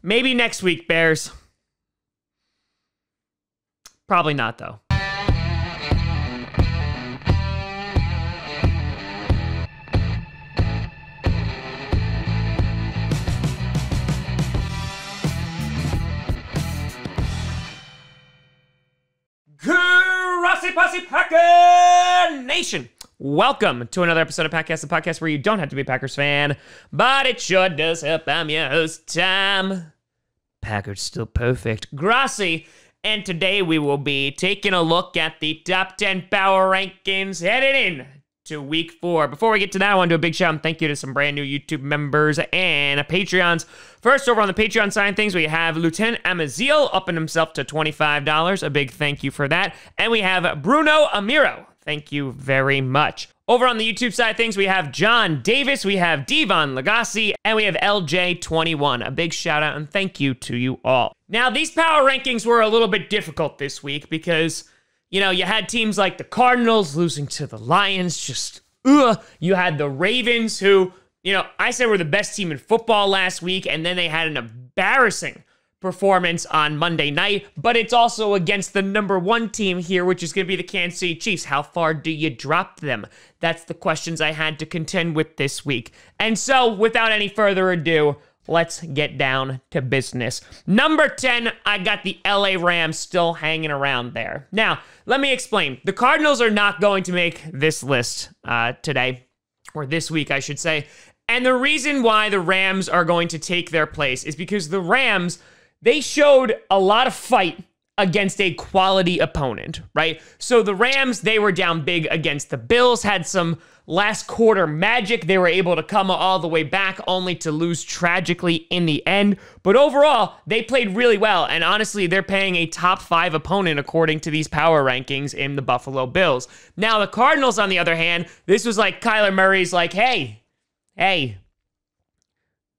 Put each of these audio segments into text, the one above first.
Maybe next week, Bears. Probably not, though. Grossi Packer Nation. Welcome to another episode of Packcast, the podcast where you don't have to be a Packers fan, but it sure does help. I'm your host, Tom. Packers still perfect. Grossi. And today we will be taking a look at the top 10 power rankings headed in to week 4. Before we get to that, I want to do a big shout and thank you to some brand new YouTube members and Patreons. First, over on the Patreon side of things, we have Lieutenant Amaziel upping himself to $25. A big thank you for that. And we have Bruno Amiro. Thank you very much. Over on the YouTube side of things, we have John Davis, we have Devon Lagasse, and we have LJ21. A big shout out and thank you to you all. Now, these power rankings were a little bit difficult this week because, you know, you had teams like the Cardinals losing to the Lions, just, You had the Ravens who, you know, I said were the best team in football last week, and then they had an embarrassing performance on Monday night, but it's also against the number 1 team here, which is going to be the Kansas City Chiefs. How far do you drop them? That's the questions I had to contend with this week. And so, without any further ado, let's get down to business. Number 10, I got the LA Rams still hanging around there. Now, let me explain. The Cardinals are not going to make this list today, or this week, I should say. And the reason why the Rams are going to take their place is because the Rams, they showed a lot of fight against a quality opponent, right? So the Rams, they were down big against the Bills, had some last quarter magic. They were able to come all the way back only to lose tragically in the end. But overall, they played really well. And honestly, they're paying a top 5 opponent according to these power rankings in the Buffalo Bills. Now, the Cardinals, on the other hand, this was like Kyler Murray's like, hey,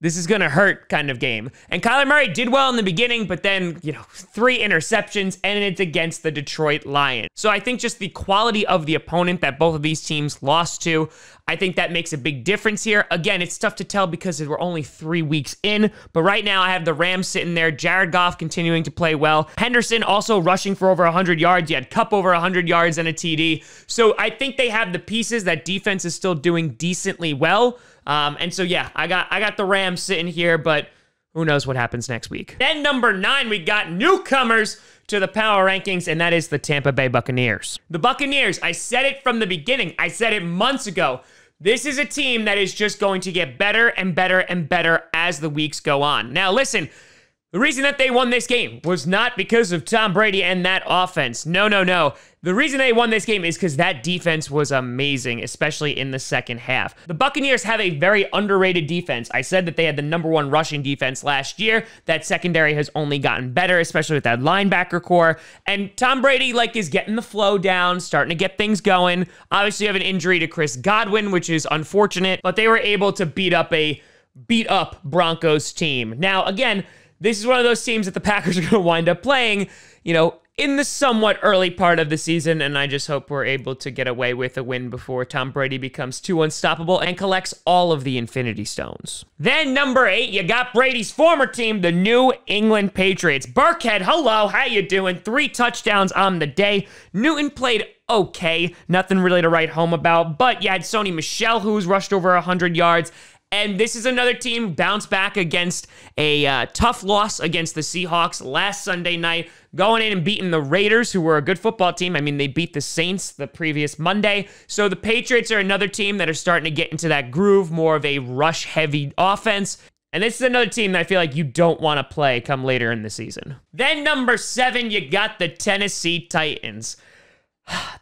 this is going to hurt kind of game. And Kyler Murray did well in the beginning, but then, 3 interceptions, and it's against the Detroit Lions. So I think just the quality of the opponent that both of these teams lost to, I think that makes a big difference here. Again, it's tough to tell because we're only 3 weeks in, but right now I have the Rams sitting there, Jared Goff continuing to play well, Henderson also rushing for over 100 yards, you had Kupp over 100 yards and a TD. So I think they have the pieces. That defense is still doing decently well. And so, yeah, I got the Rams sitting here, but who knows what happens next week. Then number 9, we got newcomers to the power rankings, and that is the Tampa Bay Buccaneers. The Buccaneers, I said it from the beginning. I said it months ago. This is a team that is just going to get better and better and better as the weeks go on. Now, listen, the reason that they won this game was not because of Tom Brady and that offense. No. The reason they won this game is because that defense was amazing, especially in the second half. The Buccaneers have a very underrated defense. I said that they had the number 1 rushing defense last year. That secondary has only gotten better, especially with that linebacker core. And Tom Brady, is getting the flow down, starting to get things going. Obviously, you have an injury to Chris Godwin, which is unfortunate, but they were able to beat up Broncos team. Now, again, this is one of those teams that the Packers are going to wind up playing, in the somewhat early part of the season, and I just hope we're able to get away with a win before Tom Brady becomes too unstoppable and collects all of the Infinity Stones. Then number 8, you got Brady's former team, the New England Patriots. Burkhead, hello, how you doing? 3 touchdowns on the day. Newton played okay, nothing really to write home about, but you had Sony Michel, who's rushed over 100 yards. And this is another team bounced back against a tough loss against the Seahawks last Sunday night, going in and beating the Raiders, who were a good football team. I mean, they beat the Saints the previous Monday. So the Patriots are another team that are starting to get into that groove, more of a rush-heavy offense. And this is another team that I feel like you don't want to play come later in the season. Then number 7, you got the Tennessee Titans.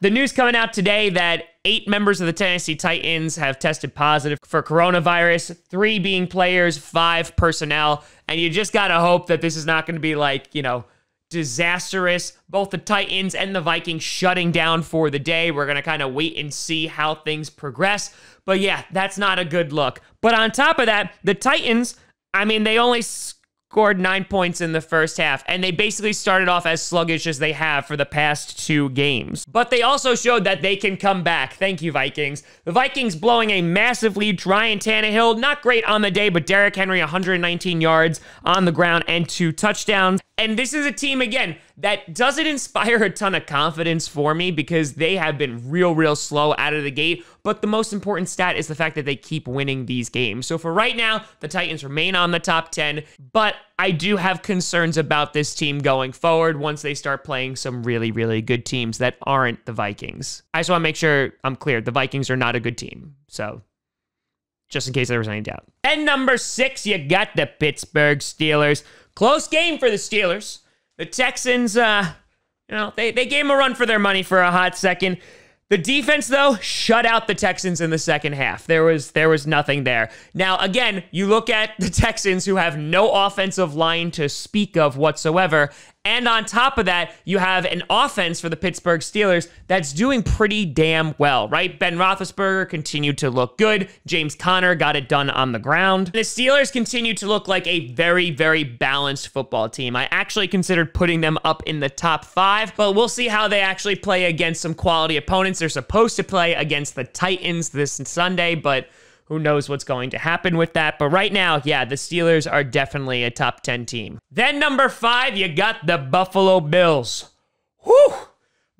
The news coming out today that 8 members of the Tennessee Titans have tested positive for coronavirus, 3 being players, 5 personnel, and you just gotta hope that this is not going to be disastrous. Both the Titans and the Vikings shutting down for the day. We're going to kind of wait and see how things progress. But yeah, that's not a good look. But on top of that, the Titans, I mean, they only scored 9 points in the first half, and they basically started off as sluggish as they have for the past 2 games. But they also showed that they can come back. Thank you, Vikings. The Vikings blowing a massive lead. Ryan Tannehill, not great on the day, but Derrick Henry, 119 yards on the ground and 2 touchdowns. And this is a team, again, that doesn't inspire a ton of confidence for me because they have been real slow out of the gate. But the most important stat is the fact that they keep winning these games. So for right now, the Titans remain on the top 10, but I do have concerns about this team going forward once they start playing some really good teams that aren't the Vikings. I just want to make sure I'm clear. The Vikings are not a good team. So just in case there was any doubt. And number 6, you got the Pittsburgh Steelers. Close game for the Steelers. The Texans, they gave them a run for their money for a hot second. The defense, though, shut out the Texans in the second half. There was nothing there. Now, again, you look at the Texans, who have no offensive line to speak of whatsoever, and on top of that, you have an offense for the Pittsburgh Steelers that's doing pretty damn well, right? Ben Roethlisberger continued to look good. James Conner got it done on the ground. The Steelers continue to look like a very balanced football team. I actually considered putting them up in the top 5, but we'll see how they actually play against some quality opponents. They're supposed to play against the Titans this Sunday, but who knows what's going to happen with that. But right now, yeah, the Steelers are definitely a top 10 team. Then number 5, you got the Buffalo Bills. Whew!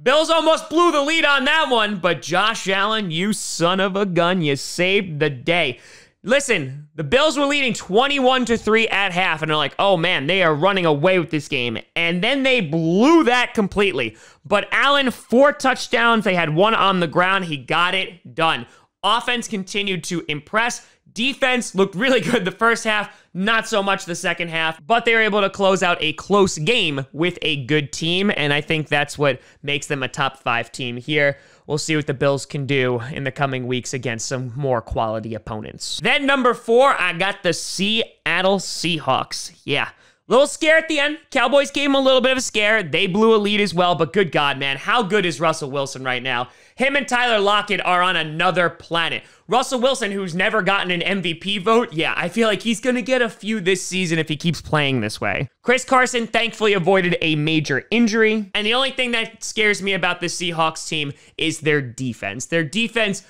Bills almost blew the lead on that one, but Josh Allen, you son of a gun, you saved the day. Listen, the Bills were leading 21-3 at half, and they're like, oh man, they are running away with this game. And then they blew that completely. But Allen, 4 touchdowns. They had 1 on the ground. He got it done. Offense continued to impress. Defense looked really good the first half, not so much the second half, but they were able to close out a close game with a good team, and I think that's what makes them a top 5 team here. We'll see what the Bills can do in the coming weeks against some more quality opponents. Then number 4, I got the Seattle Seahawks. Yeah. Little scare at the end. Cowboys gave him a little bit of a scare. They blew a lead as well, but good God, man, how good is Russell Wilson right now? Him and Tyler Lockett are on another planet. Russell Wilson, who's never gotten an MVP vote, yeah, I feel like he's going to get a few this season if he keeps playing this way. Chris Carson thankfully avoided a major injury, and the only thing that scares me about the Seahawks team is their defense. Their defense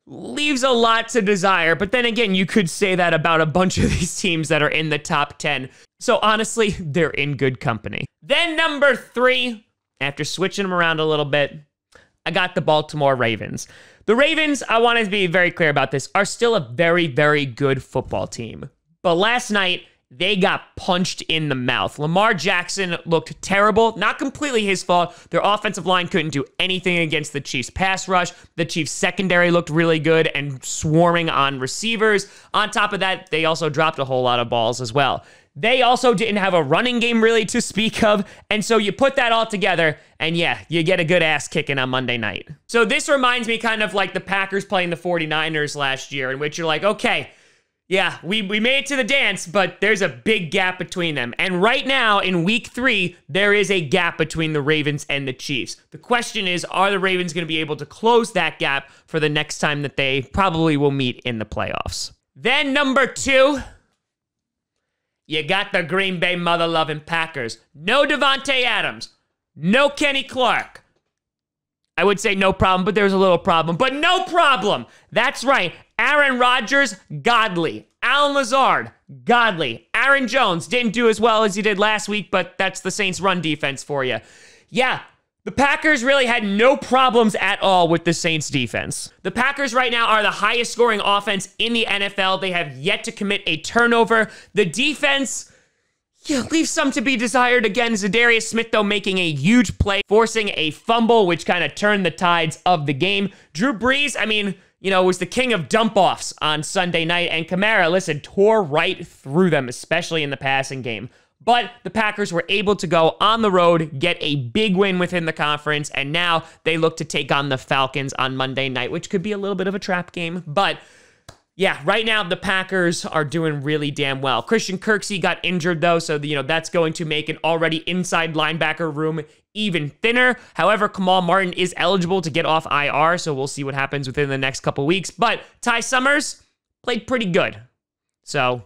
leaves a lot to desire, but then again, you could say that about a bunch of these teams that are in the top 10. So honestly, they're in good company. Then number 3, after switching them around a little bit, I got the Baltimore Ravens. The Ravens, I want to be very clear about this, are still a very good football team. But last night, they got punched in the mouth. Lamar Jackson looked terrible. Not completely his fault. Their offensive line couldn't do anything against the Chiefs' pass rush. The Chiefs' secondary looked really good and swarming on receivers. On top of that, they also dropped a whole lot of balls as well. They also didn't have a running game really to speak of, and so you put that all together, and yeah, you get a good ass kicking on Monday night. So this reminds me kind of like the Packers playing the 49ers last year, in which you're like, okay, yeah, we made it to the dance, but there's a big gap between them. And right now, in week 3, there is a gap between the Ravens and the Chiefs. The question is, are the Ravens going to be able to close that gap for the next time that they probably will meet in the playoffs? Then number 2, you got the Green Bay mother-loving Packers. No Devontae Adams. No Kenny Clark. I would say no problem, but there's a little problem. But no problem. That's right. Aaron Rodgers, godly. Allen Lazard, godly. Aaron Jones didn't do as well as he did last week, but that's the Saints' run defense for you. Yeah, the Packers really had no problems at all with the Saints defense. The Packers right now are the highest scoring offense in the NFL. They have yet to commit a turnover. The defense, yeah, leaves some to be desired. Again, Zadarius Smith, though, making a huge play, forcing a fumble, which kind of turned the tides of the game. Drew Brees, I mean, was the king of dump-offs on Sunday night, and Kamara, listen, tore right through them, especially in the passing game. But the Packers were able to go on the road, get a big win within the conference, and now they look to take on the Falcons on Monday night, which could be a little bit of a trap game. But yeah, right now the Packers are doing really damn well. Christian Kirksey got injured, though, so that's going to make an already inside linebacker room even thinner. However, Kamal Martin is eligible to get off IR, so we'll see what happens within the next couple weeks. But Ty Summers played pretty good. So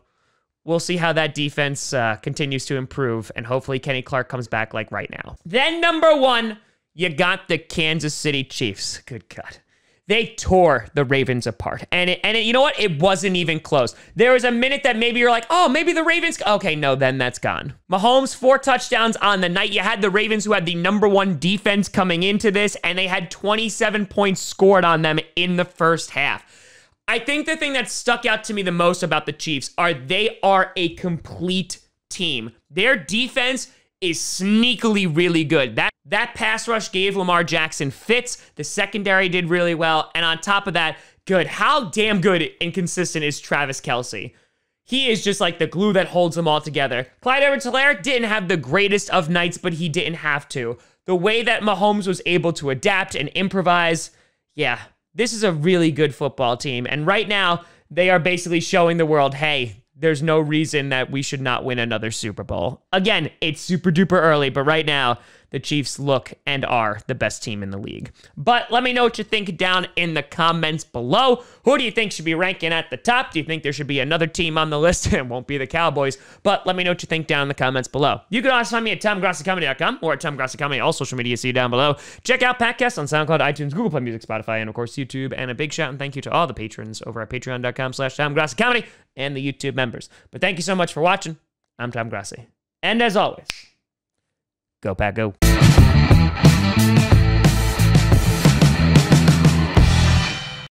we'll see how that defense continues to improve, and hopefully Kenny Clark comes back like right now. Then number 1, you got the Kansas City Chiefs. Good God. They tore the Ravens apart. And you know what? It wasn't even close. There was a minute that maybe you're like, oh, maybe the Ravens. Okay, no, then that's gone. Mahomes, 4 touchdowns on the night. You had the Ravens, who had the number 1 defense coming into this, and they had 27 points scored on them in the first half. I think the thing that stuck out to me the most about the Chiefs are they are a complete team. Their defense is sneakily really good. That pass rush gave Lamar Jackson fits. The secondary did really well. And on top of that, good. How damn good and consistent is Travis Kelce? He is just like the glue that holds them all together. Clyde Edwards-Helaire didn't have the greatest of nights, but he didn't have to. The way that Mahomes was able to adapt and improvise, yeah, this is a really good football team. And right now, they are basically showing the world, hey, there's no reason that we should not win another Super Bowl. Again, it's super duper early, but right now, the Chiefs look and are the best team in the league. But let me know what you think down in the comments below. Who do you think should be ranking at the top? Do you think there should be another team on the list? It won't be the Cowboys, but let me know what you think down in the comments below. You can also find me at TomGrossiComedy.com or at TomGrossiComedy, all social media, see down below. Check out podcasts on SoundCloud, iTunes, Google Play Music, Spotify, and of course YouTube. And a big shout and thank you to all the patrons over at patreon.com/TomGrossiComedy and the YouTube members. But thank you so much for watching. I'm Tom Grossi. And as always, go Pack Go.